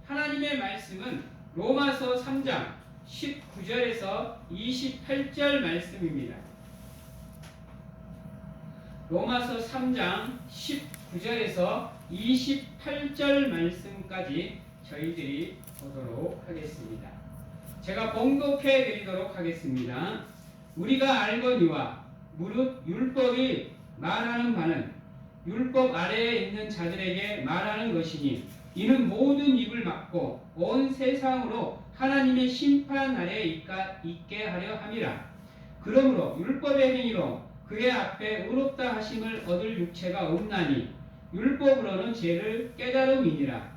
하나님의 말씀은 로마서 3장 19절에서 28절 말씀입니다. 로마서 3장 19절에서 28절 말씀까지 저희들이 보도록 하겠습니다. 제가 봉독해 드리도록 하겠습니다. 우리가 알거니와 무릇 율법이 말하는 바는 율법 아래에 있는 자들에게 말하는 것이니 이는 모든 입을 막고 온 세상으로 하나님의 심판 날에 있게 하려 함이라. 그러므로 율법의 행위로 그의 앞에 의롭다 하심을 얻을 육체가 없나니 율법으로는 죄를 깨달음이니라.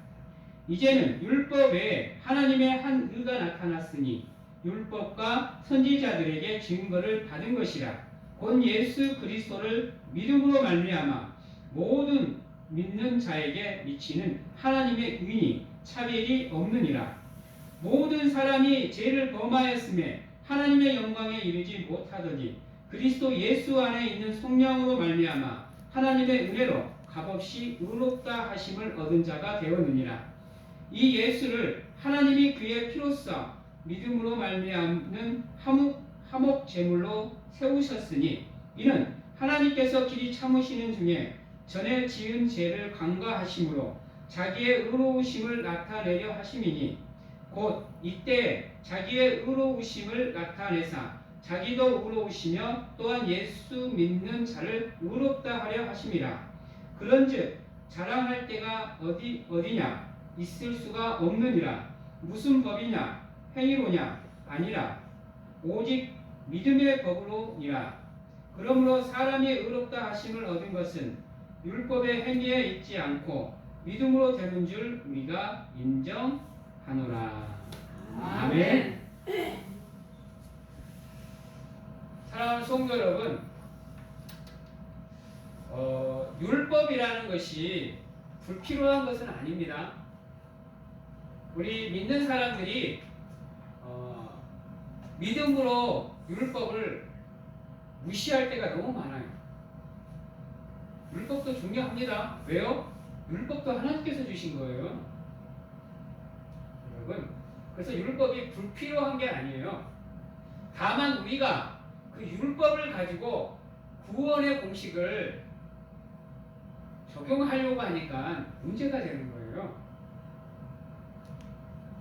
이제는 율법 외에 하나님의 한 의가 나타났으니 율법과 선지자들에게 증거를 받은 것이라. 곧 예수 그리스도를 믿음으로 말미암아 모든 믿는 자에게 미치는 하나님의 의니 차별이 없느니라. 모든 사람이 죄를 범하였음에 하나님의 영광에 이르지 못하더니 그리스도 예수 안에 있는 성령으로 말미암아 하나님의 은혜로 값없이 의롭다 하심을 얻은 자가 되었느니라. 이 예수를 하나님이 그의 피로써 믿음으로 말미암는 화목 제물로 세우셨으니 이는 하나님께서 길이 참으시는 중에 전에 지은 죄를 간과하심으로 자기의 의로우심을 나타내려 하심이니 곧 이때 자기의 의로우심을 나타내사 자기도 의로우시며 또한 예수 믿는 자를 의롭다 하려 하심이라. 그런즉 자랑할 때가 어디냐 있을 수가 없느니라. 무슨 법이냐 행위로냐 아니라 오직 믿음의 법으로니라. 그러므로 사람이 의롭다 하심을 얻은 것은 율법의 행위에 있지 않고 믿음으로 되는 줄 우리가 인정하노라. 아멘. 사랑하는 성도 여러분, 율법이라는 것이 불필요한 것은 아닙니다. 우리 믿는 사람들이 믿음으로 율법을 무시할 때가 너무 많아요. 율법도 중요합니다. 왜요? 율법도 하나님께서 주신 거예요. 여러분, 그래서 율법이 불필요한 게 아니에요. 다만 우리가 그 율법을 가지고 구원의 공식을 적용하려고 하니까 문제가 되는 거예요.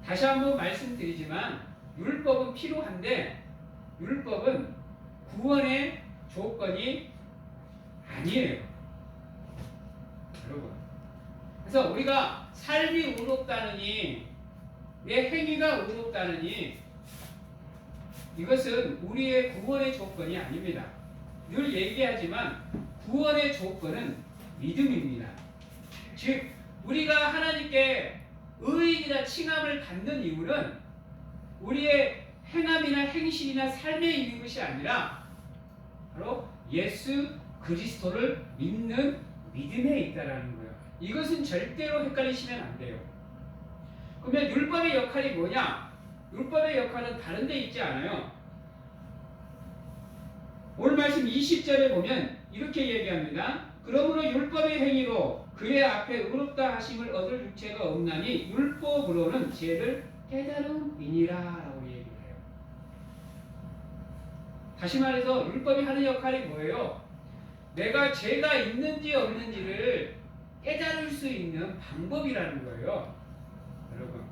다시 한번 말씀드리지만 율법은 필요한데 율법은 구원의 조건이 아니에요. 여러분, 그래서 우리가 삶이 의롭다느니 내 행위가 의롭다느니 이것은 우리의 구원의 조건이 아닙니다. 늘 얘기하지만 구원의 조건은 믿음입니다. 즉 우리가 하나님께 의인이라 칭함을 받는 이유는 우리의 행함이나 행실이나 삶에 있는 것이 아니라 바로 예수 그리스도를 믿는 믿음에 있다라는 거예요. 이것은 절대로 헷갈리시면 안 돼요. 그러면 율법의 역할이 뭐냐? 율법의 역할은 다른 데 있지 않아요. 오늘 말씀 20절에 보면 이렇게 얘기합니다. 그러므로 율법의 행위로 그의 앞에 의롭다 하심을 얻을 육체가 없나니 율법으로는 죄를 깨달음이니라 라고 얘기해요. 다시 말해서 율법이 하는 역할이 뭐예요? 내가 죄가 있는지 없는지를 깨달을 수 있는 방법이라는 거예요. 여러분,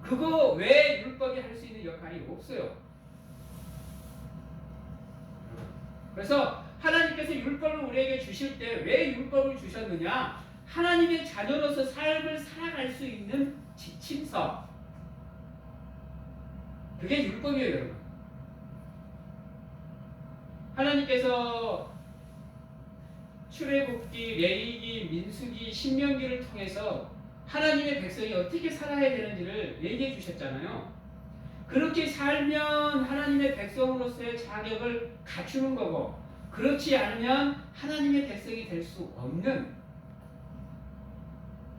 그거 외에 율법이 할 수 있는 역할이 없어요. 그래서 하나님께서 율법을 우리에게 주실 때 왜 율법을 주셨느냐? 하나님의 자녀로서 삶을 살아갈 수 있는 지침서. 그게 율법이에요, 여러분. 하나님께서 출애굽기, 레위기, 민수기, 신명기를 통해서 하나님의 백성이 어떻게 살아야 되는지를 얘기해 주셨잖아요. 그렇게 살면 하나님의 백성으로서의 자격을 갖추는 거고 그렇지 않으면 하나님의 백성이 될 수 없는,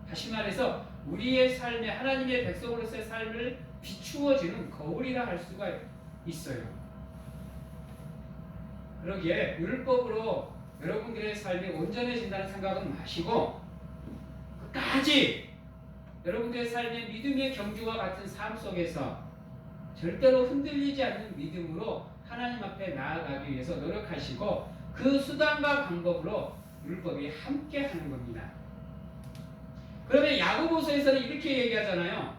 다시 말해서 우리의 삶에 하나님의 백성으로서의 삶을 비추어지는 거울이라 할 수가 있어요. 그러기에 율법으로 여러분들의 삶이 온전해진다는 생각은 마시고 끝까지 여러분들의 삶의 믿음의 경주와 같은 삶 속에서 절대로 흔들리지 않는 믿음으로 하나님 앞에 나아가기 위해서 노력하시고 그 수단과 방법으로 율법이 함께 하는 겁니다. 그러면 야고보서에서는 이렇게 얘기하잖아요.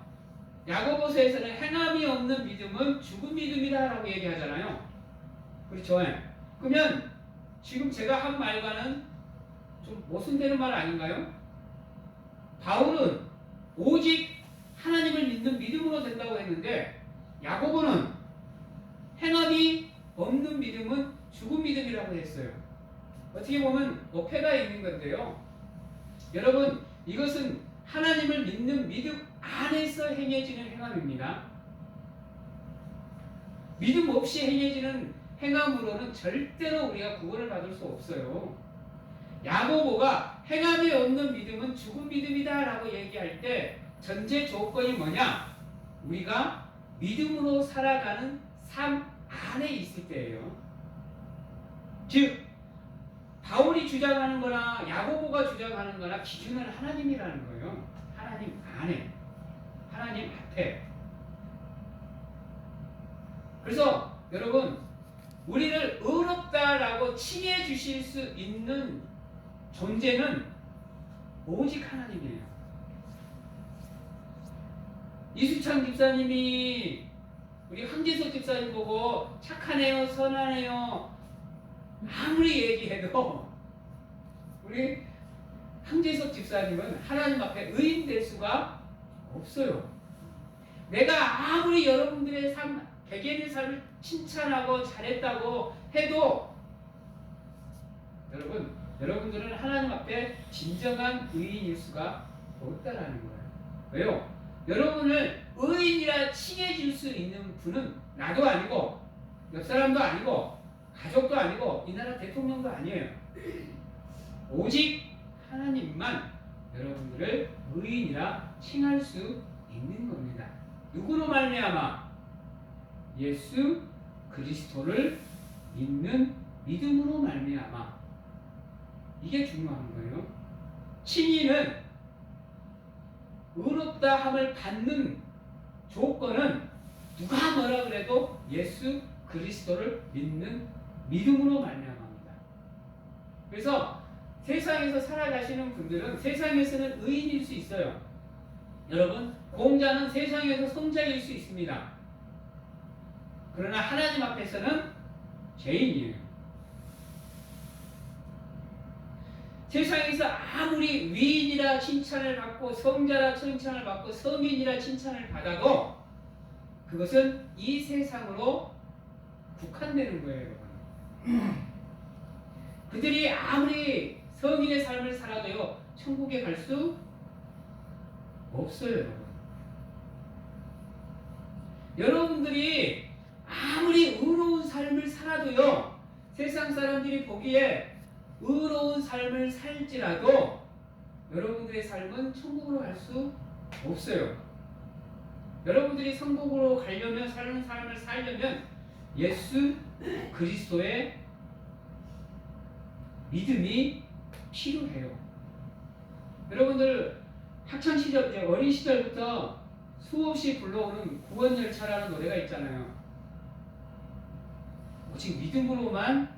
야고보서에서는 행함이 없는 믿음은 죽은 믿음이다 라고 얘기하잖아요. 그렇죠? 그러면 지금 제가 한 말과는 좀 모순되는 말 아닌가요? 바울은 오직 하나님을 믿는 믿음으로 된다고 했는데 야고보는 행함이 없는 믿음은 죽은 믿음이라고 했어요. 어떻게 보면 어폐가 있는 건데요. 여러분, 이것은 하나님을 믿는 믿음 안에서 행해지는 행함입니다. 믿음 없이 행해지는 행함으로는 절대로 우리가 구원을 받을 수 없어요. 야고보가 행함이 없는 믿음은 죽은 믿음이다 라고 얘기할 때 전제 조건이 뭐냐? 우리가 믿음으로 살아가는 삶 안에 있을 때예요. 즉 바울이 주장하는 거나 야고보가 주장하는 거나 기준은 하나님이라는 거예요. 하나님 안에, 하나님 앞에. 그래서 여러분, 우리를 의롭다라고 칭해 주실 수 있는 존재는 오직 하나님이에요. 이수창 집사님이 우리 황재석 집사님 보고 착하네요, 선하네요 아무리 얘기해도 우리 황재석 집사님은 하나님 앞에 의인 될 수가 없어요. 내가 아무리 여러분들의 삶, 개개인의 삶을 칭찬하고 잘했다고 해도 여러분들은 하나님 앞에 진정한 의인일 수가 없다라는 거예요. 왜요? 여러분을 의인이라 칭해줄 수 있는 분은 나도 아니고 옆 사람도 아니고 가족도 아니고 이 나라 대통령도 아니에요. 오직 하나님만 여러분들을 의인이라 칭할 수 있는 겁니다. 누구로 말미암아? 예수 그리스도를 믿는 믿음으로 말미암아. 이게 중요한 거예요. 칭의는 의롭다 함을 받는 조건은 누가 뭐라 그래도 예수 그리스도를 믿는 믿음으로 말미암아입니다. 그래서 세상에서 살아가시는 분들은 세상에서는 의인일 수 있어요. 여러분, 공자는 세상에서 성자일 수 있습니다. 그러나 하나님 앞에서는 죄인이에요. 세상에서 아무리 위인이라 칭찬을 받고 성자라 칭찬을 받고 서민이라 칭찬을 받아도 그것은 이 세상으로 국한되는 거예요. 그들이 아무리 성인의 삶을 살아도요 천국에 갈 수 없어요. 여러분들이 아무리 의로운 삶을 살아도요 세상 사람들이 보기에 의로운 삶을 살지라도 여러분들의 삶은 천국으로 갈 수 없어요. 여러분들이 천국으로 가려면 사는 삶을 살려면 예수 그리스도의 믿음이 필요해요. 여러분들 학창 시절, 어린 시절부터 수없이 불러오는 구원열차라는 노래가 있잖아요. 오직 믿음으로만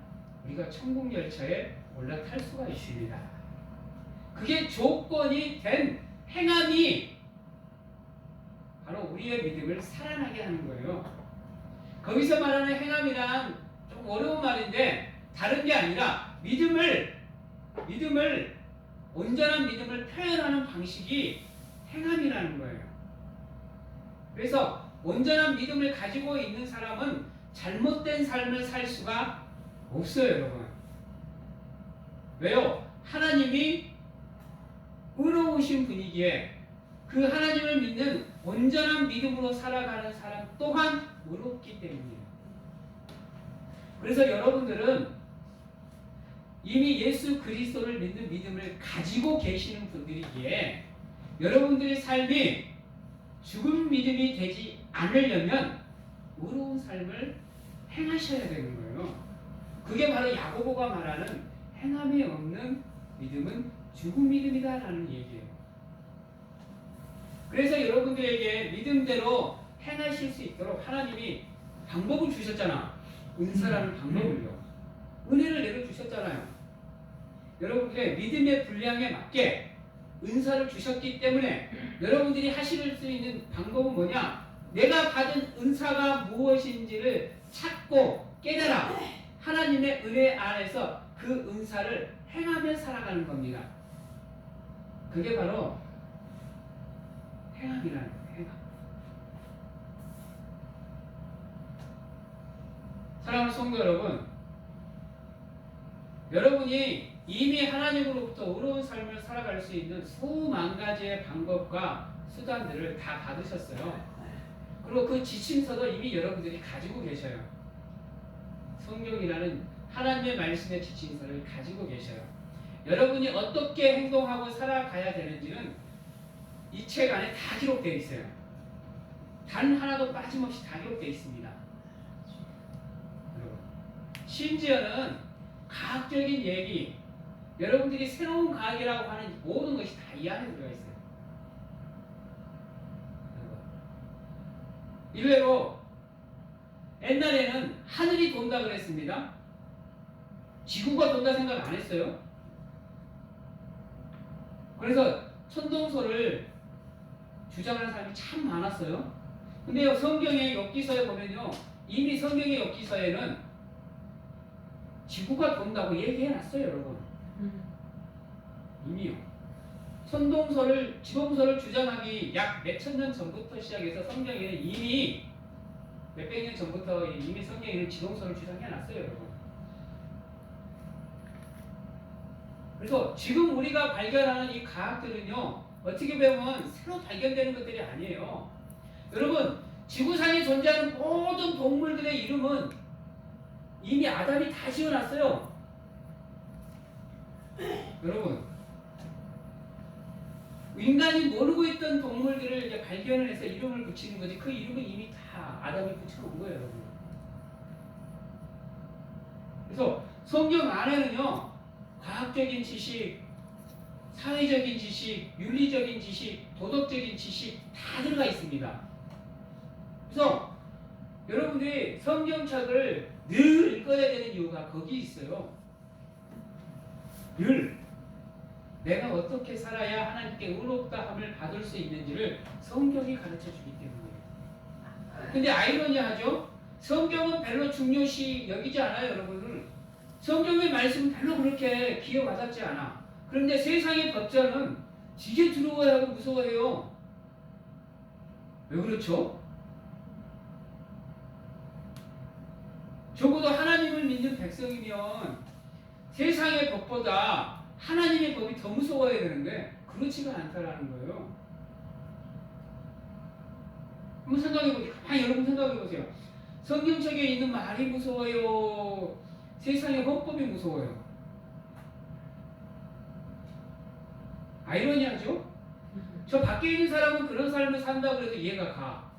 우리가 천국열차에 올라탈 수가 있습니다. 그게 조건이 된 행함이 바로 우리의 믿음을 살아나게 하는 거예요. 거기서 말하는 행함이란 좀 어려운 말인데 다른 게 아니라 믿음을 온전한 믿음을 표현하는 방식이 행함이라는 거예요. 그래서 온전한 믿음을 가지고 있는 사람은 잘못된 삶을 살 수가 없어요, 여러분. 왜요? 하나님이 의로우신 분이기에 그 하나님을 믿는 온전한 믿음으로 살아가는 사람 또한 의롭기 때문이에요. 그래서 여러분들은 이미 예수 그리스도를 믿는 믿음을 가지고 계시는 분들이기에 여러분들의 삶이 죽은 믿음이 되지 않으려면 의로운 삶을 행하셔야 되는 거예요. 그게 바로 야고보가 말하는 행함이 없는 믿음은 죽은 믿음이다 라는 얘기예요. 그래서 여러분들에게 믿음대로 행하실 수 있도록 하나님이 방법을 주셨잖아. 은사라는 방법을요. 은혜를 내려주셨잖아요. 여러분들의 믿음의 분량에 맞게 은사를 주셨기 때문에 여러분들이 하실 수 있는 방법은 뭐냐? 내가 받은 은사가 무엇인지를 찾고 깨달아 하나님의 은혜 안에서 그 은사를 행하며 살아가는 겁니다. 그게 바로 행함이라는 거예요. 행함. 사랑하는 성도 여러분, 여러분이 이미 하나님으로부터 의로운 삶을 살아갈 수 있는 수만 가지의 방법과 수단들을 다 받으셨어요. 그리고 그 지침서도 이미 여러분들이 가지고 계셔요. 성경이라는 하나님의 말씀의 지침서를 가지고 계셔요. 여러분이 어떻게 행동하고 살아가야 되는지는 이 책 안에 다 기록되어 있어요. 단 하나도 빠짐없이 다 기록되어 있습니다. 심지어는 과학적인 얘기, 여러분들이 새로운 과학이라고 하는 모든 것이 다 이 안에 들어가 있어요. 일례로 옛날에는 하늘이 돈다 그랬습니다. 지구가 돈다 생각 안 했어요. 그래서 천동설을 주장하는 사람이 참 많았어요. 근데 성경의 엽기서에 보면요, 이미 성경의 엽기서에는 지구가 돈다고 얘기해놨어요, 여러분. 이미요. 천동설을, 지동설을 주장하기 약 몇천 년 전부터 시작해서 성경에는 이미 몇백 년 전부터 이미 성경에는 지동설을 주장해놨어요, 여러분. 그래서 지금 우리가 발견하는 이 과학들은요, 어떻게 보면 새로 발견되는 것들이 아니에요. 여러분, 지구상에 존재하는 모든 동물들의 이름은 이미 아담이 다 지어놨어요. 여러분, 인간이 모르고 있던 동물들을 이제 발견을 해서 이름을 붙이는 거지, 그 이름은 이미 다 아담이 붙여놓은 거예요, 여러분. 그래서 성경 안에는요, 과학적인 지식, 사회적인 지식, 윤리적인 지식, 도덕적인 지식 다 들어가 있습니다. 그래서 여러분들이 성경책을 늘 읽어야 되는 이유가 거기 있어요. 늘 내가 어떻게 살아야 하나님께 의롭다함을 받을 수 있는지를 성경이 가르쳐주기 때문이에요. 근데 아이러니하죠? 성경은 별로 중요시 여기지 않아요, 여러분들. 성경의 말씀은 별로 그렇게 기억 와닿지 않아. 그런데 세상의 법자는 되게 두려워하고 무서워해요. 왜 그렇죠? 적어도 하나님을 믿는 백성이면 세상의 법보다 하나님의 법이 더 무서워야 되는데 그렇지가 않다라는 거예요. 한번 생각해보세요. 여러분 생각해보세요. 성경책에 있는 말이 무서워요? 세상의 헌법이 무서워요? 아이러니하죠? 저 밖에 있는 사람은 그런 삶을 산다고 해서 이해가 가.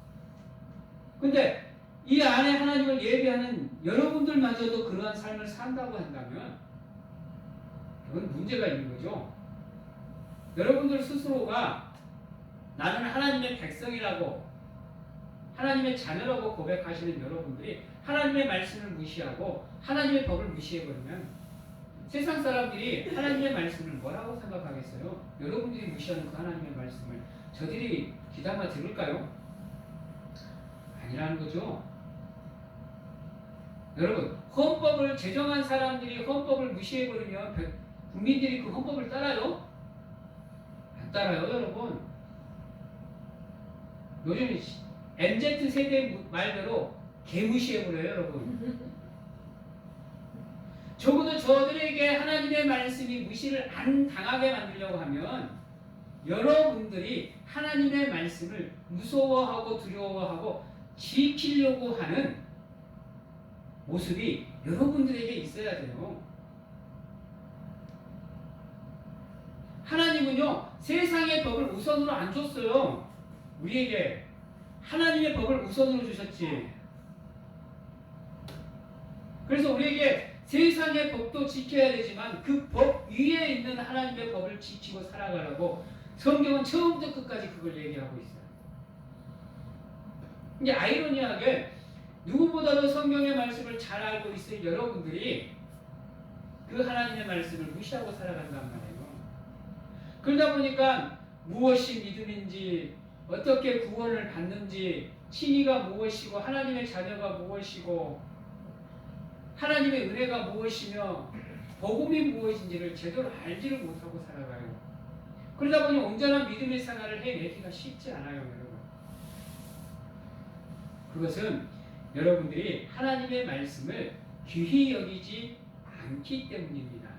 근데 이 안에 하나님을 예배하는 여러분들마저도 그러한 삶을 산다고 한다면 그건 문제가 있는 거죠. 여러분들 스스로가 나는 하나님의 백성이라고, 하나님의 자녀라고 고백하시는 여러분들이 하나님의 말씀을 무시하고 하나님의 법을 무시해버리면 세상 사람들이 하나님의 말씀을 뭐라고 생각하겠어요? 여러분들이 무시하는 그 하나님의 말씀을 저들이 귀담아 들을까요? 아니라는 거죠. 여러분, 헌법을 제정한 사람들이 헌법을 무시해버리면 국민들이 그 헌법을 따라요? 안 따라요, 여러분. 요즘 MZ세대 말대로 개무시해버려요, 여러분. 적어도 저들에게 하나님의 말씀이 무시를 안 당하게 만들려고 하면 여러분들이 하나님의 말씀을 무서워하고 두려워하고 지키려고 하는 모습이 여러분들에게 있어야 돼요. 하나님은요, 세상의 법을 우선으로 안 줬어요. 우리에게 하나님의 법을 우선으로 주셨지. 그래서 우리에게 세상의 법도 지켜야 되지만 그 법 위에 있는 하나님의 법을 지키고 살아가라고 성경은 처음부터 끝까지 그걸 얘기하고 있어요. 이제 아이러니하게 누구보다도 성경의 말씀을 잘 알고 있을 여러분들이 그 하나님의 말씀을 무시하고 살아간단 말이에요. 그러다 보니까 무엇이 믿음인지, 어떻게 구원을 받는지, 칭의가 무엇이고 하나님의 자녀가 무엇이고 하나님의 은혜가 무엇이며 복음이 무엇인지를 제대로 알지를 못하고 살아가요. 그러다 보니 온전한 믿음의 생활을 해내기가 쉽지 않아요, 여러분. 그것은 여러분들이 하나님의 말씀을 귀히 여기지 않기 때문입니다.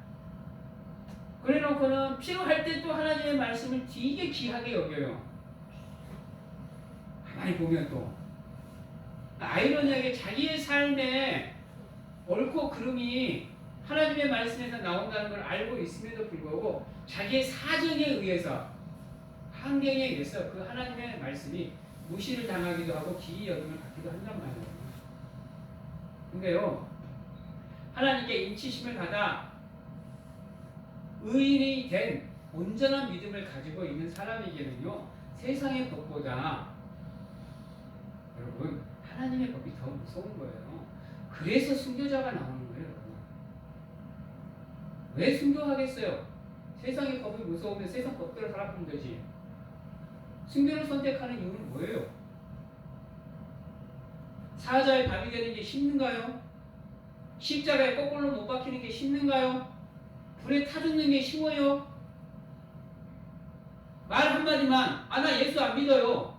그래놓고는 필요할 때 또 하나님의 말씀을 되게 귀하게 여겨요. 가만히 보면 또 아이러니하게 자기의 삶에 옳고 그름이 하나님의 말씀에서 나온다는 걸 알고 있음에도 불구하고 자기의 사정에 의해서, 환경에 의해서 그 하나님의 말씀이 무시를 당하기도 하고 기이 여김을 받기도 한단 말이에요. 근데요, 하나님께 인치심을 받아 의인이 된 온전한 믿음을 가지고 있는 사람에게는요, 세상의 법보다 여러분 하나님의 법이 더 무서운 거예요. 그래서 순교자가 나오는 거예요, 여러분. 왜 순교하겠어요? 세상의 법이 무서우면 세상 법대로 살아보면 되지. 순교를 선택하는 이유는 뭐예요? 사자의 밥이 되는 게 쉽는가요? 십자가에 거꾸로 못 박히는 게 쉽는가요? 불에 타 죽는 게 쉬워요? 말 한마디만, 나 예수 안 믿어요.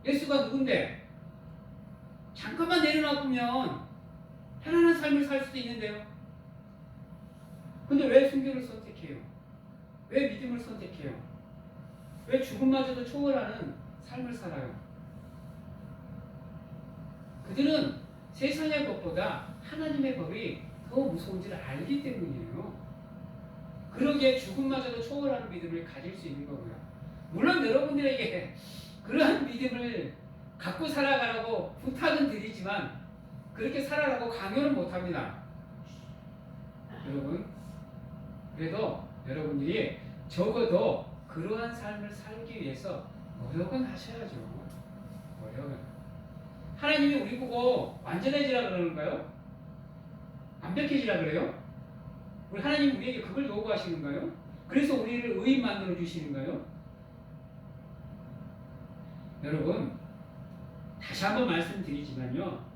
예수가 누군데? 잠깐만 내려놔보면 편안한 삶을 살 수도 있는데요. 근데 왜 순교를 선택해요? 왜 믿음을 선택해요? 왜 죽음마저도 초월하는 삶을 살아요? 그들은 세상의 법보다 하나님의 법이 더 무서운지를 알기 때문이에요. 그러기에 죽음마저도 초월하는 믿음을 가질 수 있는 거고요. 물론 여러분들에게 그러한 믿음을 갖고 살아가라고 부탁은 드리지만 그렇게 살아라고 강요는 못합니다. 여러분, 그래도 여러분들이 적어도 그러한 삶을 살기 위해서 노력은 하셔야죠. 노력은. 하나님이 우리 보고 완전해지라 그러는가요? 완벽해지라 그래요? 우리 하나님 우리에게 그걸 요구하시는가요? 그래서 우리를 의인 만들어 주시는가요? 여러분, 다시 한번 말씀드리지만요,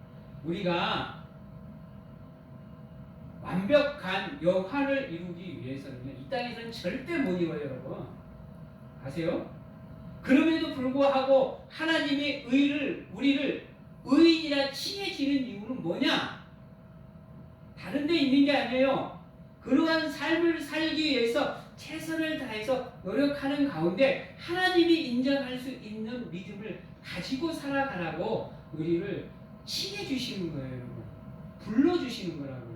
우리가 완벽한 영화를 이루기 위해서는 이 땅에서는 절대 못 이뤄요, 여러분. 아세요? 그럼에도 불구하고 하나님이 우리를 의인이라 칭해지는 이유는 뭐냐? 다른 데 있는 게 아니에요. 그러한 삶을 살기 위해서 최선을 다해서 노력하는 가운데 하나님이 인정할 수 있는 믿음을 가지고 살아가라고 우리를 칭해주시는 거예요, 여러분. 불러주시는 거라고요.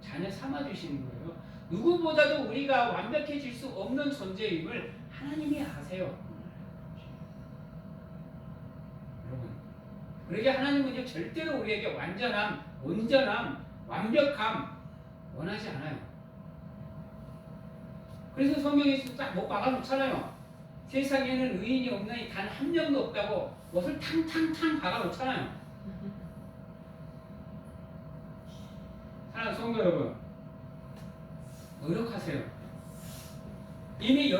자녀 삼아주시는 거예요. 누구보다도 우리가 완벽해질 수 없는 존재임을 하나님이 아세요. 여러분, 그러게 하나님은요, 절대로 우리에게 완전함, 온전함, 완벽함 원하지 않아요. 그래서 성경에서 딱 못 박아놓잖아요. 세상에는 의인이 없나니 단 한 명도 없다고 못을 탕탕탕 박아놓잖아요. 사랑하는 성도 여러분, 노력하세요. 이미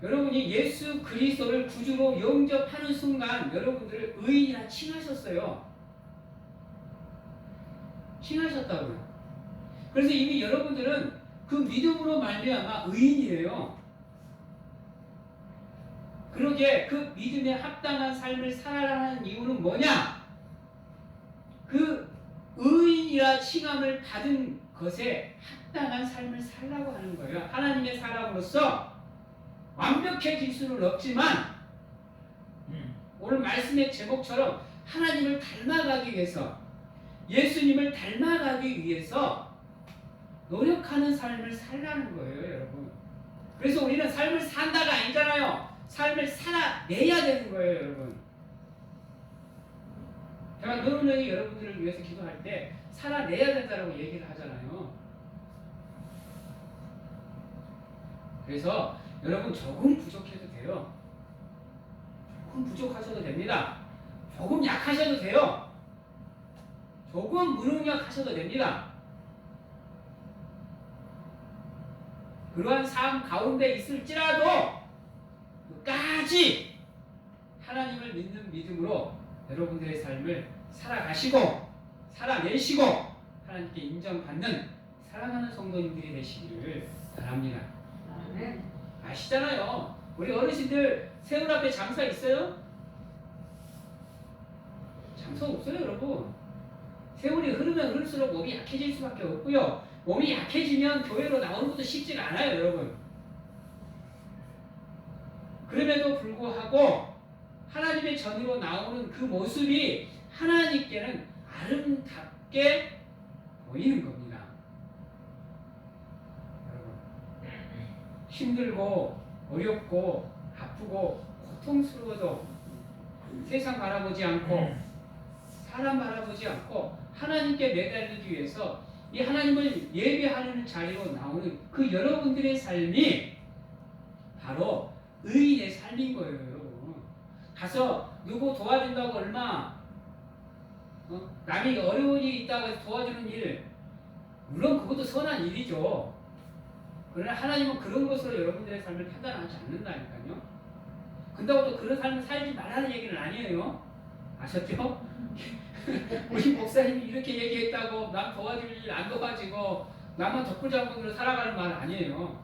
여러분이 예수 그리스도를 구주로 영접하는 순간 여러분들을 의인이라 칭하셨어요. 칭하셨다고요. 그래서 이미 여러분들은 그 믿음으로 말미암아 의인이에요. 그러기에 그 믿음에 합당한 삶을 살아가는 이유는 뭐냐? 그 의인이라 칭함을 받은 것에 합당한 삶을 살라고 하는 거예요. 하나님의 사람으로서 완벽해질 수는 없지만 오늘 말씀의 제목처럼 하나님을 닮아가기 위해서, 예수님을 닮아가기 위해서 노력하는 삶을 살라는 거예요, 여러분. 그래서 우리는 삶을 산다가 아니잖아요. 삶을 살아내야 되는 거예요, 여러분. 제가 너무너무 여러분들을 위해서 기도할 때 살아내야 된다고 얘기를 하잖아요. 그래서 여러분 조금 부족해도 돼요. 조금 부족하셔도 됩니다. 조금 약하셔도 돼요. 조금 무능력하셔도 됩니다. 그러한 삶 가운데 있을지라도 끝까지 하나님을 믿는 믿음으로 여러분들의 삶을 살아가시고 살아내시고 하나님께 인정받는 사랑하는 성도님들이 되시기를 바랍니다. 아시잖아요. 우리 어르신들 세월 앞에 장사 있어요? 장사 없어요, 여러분. 세월이 흐르면 흐를수록 몸이 약해질 수밖에 없고요. 몸이 약해지면 교회로 나오는 것도 쉽지가 않아요, 여러분. 그럼에도 불구하고 하나님의 전으로 나오는 그 모습이 하나님께는 아름답게 보이는 겁니다. 여러분, 힘들고 어렵고 아프고 고통스러워도 세상 바라보지 않고 사람 바라보지 않고 하나님께 매달리기 위해서 이 하나님을 예배하는 자리로 나오는 그 여러분들의 삶이 바로 의인의 삶인 거예요, 여러분. 가서 누구 도와준다고 얼마 남이 어려운 일이 있다고 해서 도와주는 일, 물론 그것도 선한 일이죠. 그러나 하나님은 그런 것으로 여러분들의 삶을 판단하지 않는다니까요. 근다고 또 그런 삶을 살지 말라는 얘기는 아니에요. 아셨죠? 우리 목사님이 이렇게 얘기했다고 남 도와줄 일 안 도와지고 나만 덕불장군으로 살아가는 말 아니에요.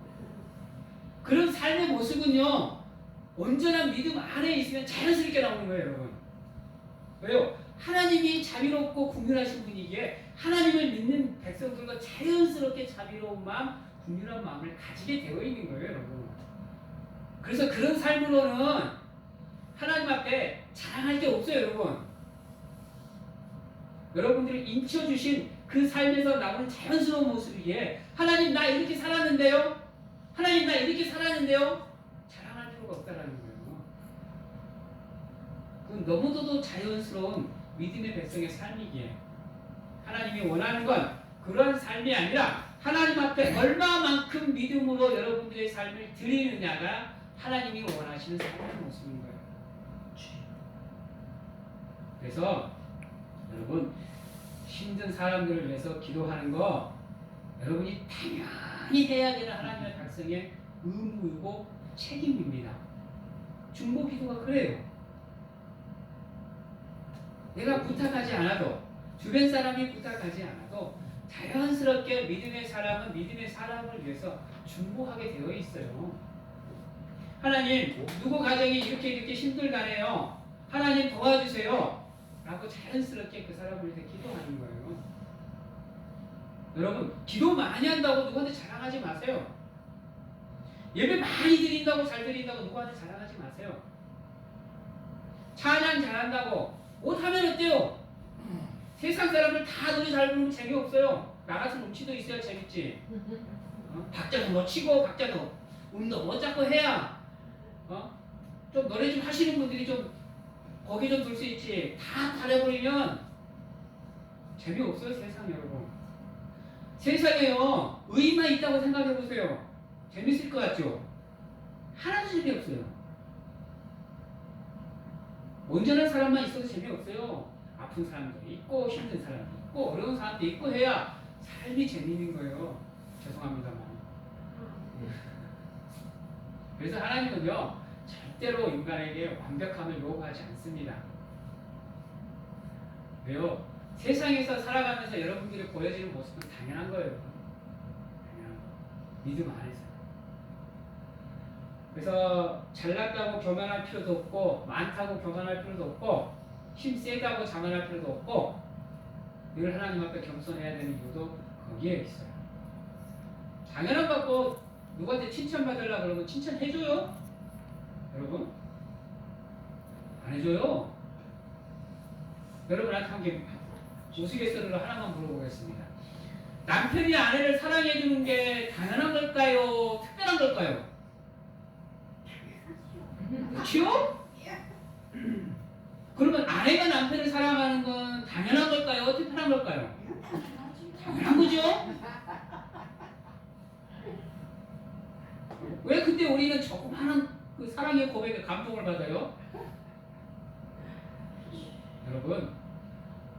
그런 삶의 모습은요, 온전한 믿음 안에 있으면 자연스럽게 나오는 거예요, 여러분. 왜요? 하나님이 자비롭고 긍휼하신 분이기에 하나님을 믿는 백성들과 자연스럽게 자비로운 마음, 긍휼한 마음을 가지게 되어 있는 거예요, 여러분. 그래서 그런 삶으로는 하나님 앞에 자랑할 게 없어요, 여러분. 여러분들이 인쳐주신 그 삶에서 나오는 자연스러운 모습이기에 하나님 나 이렇게 살았는데요? 하나님 나 이렇게 살았는데요? 자랑할 필요가 없다라는 거예요. 그건 너무도 자연스러운 믿음의 백성의 삶이기에 하나님이 원하는 건 그런 삶이 아니라 하나님 앞에 얼마만큼 믿음으로 여러분들의 삶을 드리느냐가 하나님이 원하시는 삶의 모습인 거예요. 그래서 여러분 힘든 사람들을 위해서 기도하는 거 여러분이 당연히 해야 되는 하나님의 백성의 의무이고 책임입니다. 중보 기도가 그래요. 내가 부탁하지 않아도 주변 사람이 부탁하지 않아도 자연스럽게 믿음의 사람은 믿음의 사람을 위해서 중보하게 되어 있어요. 하나님 누구 가정이 이렇게 힘들다네요. 하나님 도와주세요. 라고 자연스럽게 그 사람을 위해서 기도하는 거예요. 여러분 기도 많이 한다고 누구한테 자랑하지 마세요. 예배 많이 드린다고 잘 드린다고 누구한테 자랑하지 마세요. 찬양 잘한다고 못하면 어때요? 세상 사람들 다 노래 잘 부르면 재미없어요. 나 같은 음치도 있어야 재밌지. 박자도 뭐 치고 박자도 음도 뭐 잡고 해야 좀 노래 좀 하시는 분들이 좀 거기 좀 둘 수 있지. 다 잘해버리면 재미없어요, 세상 여러분. 세상에요, 의인만 있다고 생각해보세요. 재밌을 것 같죠? 하나도 재미없어요. 온전한 사람만 있어도 재미없어요. 아픈 사람도 있고, 힘든 사람도 있고, 어려운 사람도 있고 해야 삶이 재미있는 거예요. 죄송합니다만. 그래서 하나님은요, 절대로 인간에게 완벽함을 요구하지 않습니다. 왜요? 세상에서 살아가면서 여러분들이 보여지는 모습은 당연한 거예요. 당연한 거. 믿음 안에서. 그래서 잘났다고 교만할 필요도 없고 많다고 교만할 필요도 없고 힘 세다고 자만할 필요도 없고 늘 하나님 앞에 겸손해야 되는 이유도 거기에 있어요. 당연한 거 갖고 누구한테 칭찬받으려고 그러면 칭찬해줘요? 여러분? 안 해줘요? 여러분한테 한 개 우스갯소리로 하나만 물어보겠습니다. 남편이 아내를 사랑해주는 게 당연한 걸까요? 특별한 걸까요? 그렇죠? 그러면 아내가 남편을 사랑하는 건 당연한 걸까요? 특별한 걸까요? 당연한 거죠? 왜 근데 우리는 조그마한 그 사랑의 고백에 감동을 받아요? 여러분,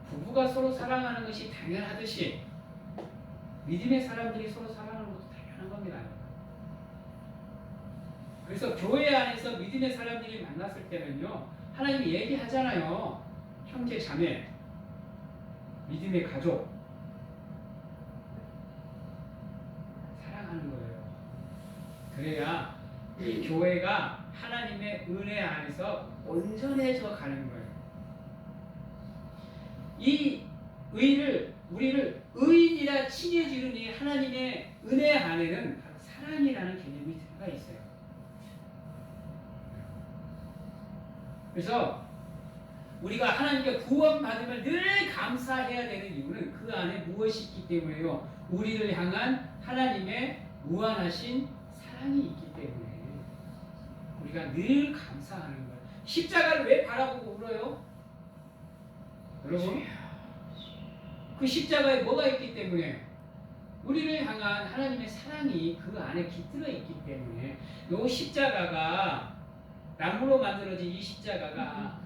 부부가 서로 사랑하는 것이 당연하듯이 믿음의 사람들이 서로 사랑하는 것도 당연한 겁니다. 그래서 교회 안에서 믿음의 사람들이 만났을 때는요, 하나님이 얘기하잖아요. 형제 자매, 믿음의 가족, 사랑하는 거예요. 그래야 이 교회가 하나님의 은혜 안에서 온전해져 가는 거예요. 이 우리를 의인이라 칭해 주는 이 하나님의 은혜 안에는 바로 사랑이라는 개념이 들어가 있어요. 그래서 우리가 하나님께 구원받으면 늘 감사해야 되는 이유는 그 안에 무엇이 있기 때문에요. 우리를 향한 하나님의 무한하신 사랑이 있기 때문에 우리가 늘 감사하는 거예요. 십자가를 왜 바라보고 울어요? 여러분, 그 십자가에 뭐가 있기 때문에? 우리를 향한 하나님의 사랑이 그 안에 깃들어 있기 때문에 이 십자가가, 나무로 만들어진 이 십자가가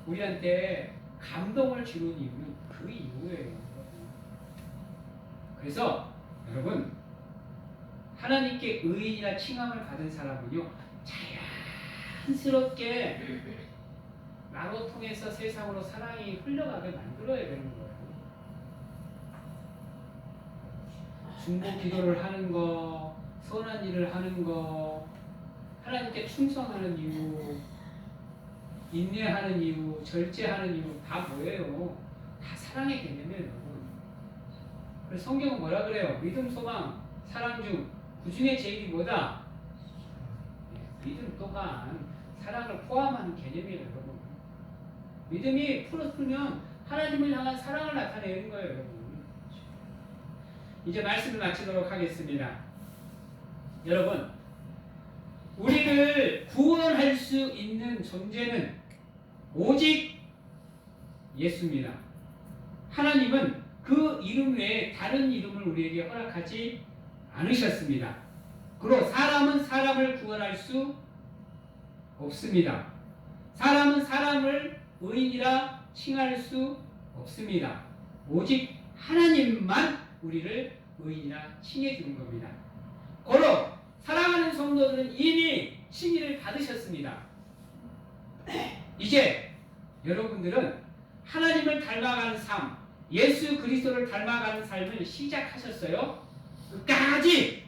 우리한테 감동을 주는 이유는 그 이유예요. 그래서 여러분, 하나님께 의인이라 칭함을 받은 사람은요, 자연스럽게 나로 통해서 세상으로 사랑이 흘러가게 만들어야 되는 거예요. 중보 기도를 하는 거, 선한 일을 하는 거, 하나님께 충성하는 이유, 인내하는 이유, 절제하는 이유 다 뭐예요? 다 사랑의 개념이에요, 여러분. 그래서 성경은 뭐라 그래요? 믿음, 소망, 사랑 중 그 중에 제일이 뭐다? 믿음 또한 사랑을 포함하는 개념이에요, 여러분. 믿음이 풀었으면 하나님을 향한 사랑을 나타내는 거예요, 여러분. 이제 말씀을 마치도록 하겠습니다. 여러분, 우리를 구원할 수 있는 존재는 오직 예수입니다. 하나님은 그 이름 외에 다른 이름을 우리에게 허락하지 않으셨습니다. 그리고 사람은 사람을 구원할 수 없습니다. 사람은 사람을 의인이라 칭할 수 없습니다. 오직 하나님만 우리를 의인이라 칭해 주는 겁니다. 고로 사랑하는 성도들은 이미 칭의를 받으셨습니다. 이제 여러분들은 하나님을 닮아가는 삶, 예수 그리스도를 닮아가는 삶을 시작하셨어요. 끝까지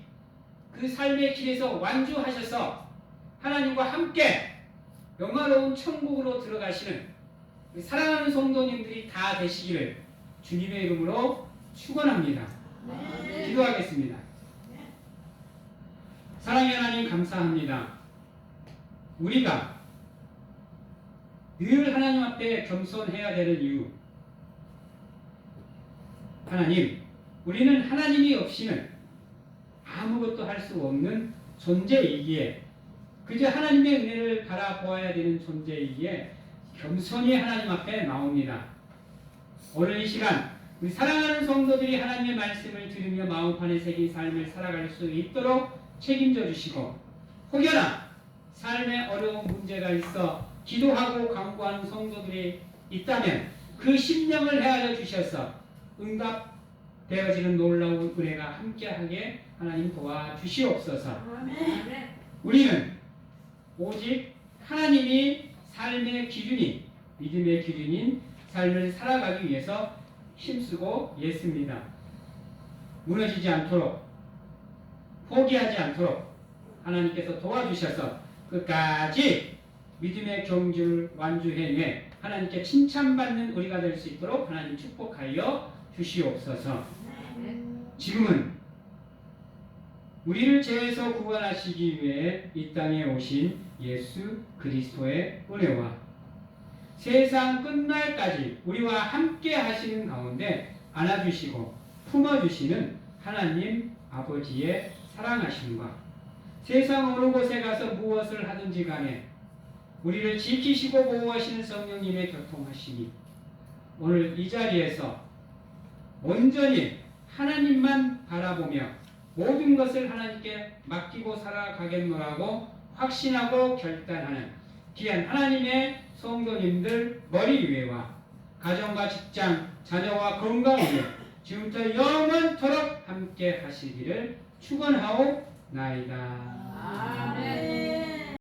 그 삶의 길에서 완주하셔서 하나님과 함께 영화로운 천국으로 들어가시는 사랑하는 성도님들이 다 되시기를 주님의 이름으로 축원합니다. 기도하겠습니다. 사랑의 하나님, 감사합니다. 우리가 늘 하나님 앞에 겸손해야 되는 이유, 하나님, 우리는 하나님이 없이는 아무것도 할 수 없는 존재이기에, 그저 하나님의 은혜를 바라보아야 되는 존재이기에 겸손히 하나님 앞에 나옵니다. 오늘 이 시간 우리 사랑하는 성도들이 하나님의 말씀을 들으며 마음판에 새긴 삶을 살아갈 수 있도록 책임져 주시고, 혹여나 삶에 어려운 문제가 있어 기도하고 간구하는 성도들이 있다면 그 심령을 헤아려 주셔서 응답되어지는 놀라운 은혜가 함께하게 하나님 도와주시옵소서. 우리는 오직 하나님이 삶의 기준이, 믿음의 기준인 삶을 살아가기 위해서 힘쓰고 애씁니다. 무너지지 않도록, 포기하지 않도록 하나님께서 도와주셔서 끝까지 믿음의 경주를 완주해내 하나님께 칭찬받는 우리가 될 수 있도록 하나님 축복하여 주시옵소서. 지금은 우리를 죄에서 구원하시기 위해 이 땅에 오신 예수 그리스도의 은혜와 세상 끝날까지 우리와 함께 하시는 가운데 안아주시고 품어주시는 하나님 아버지의 사랑하심과 세상 어느 곳에 가서 무엇을 하든지 간에 우리를 지키시고 보호하시는 성령님의 교통하심이 오늘 이 자리에서 온전히 하나님만 바라보며 모든 것을 하나님께 맡기고 살아가겠노라고 확신하고 결단하는 귀한 하나님의 성도님들 머리 위에와 가정과 직장, 자녀와 건강 위에 지금부터 영원토록 함께 하시기를 축원하옵나이다. 아멘.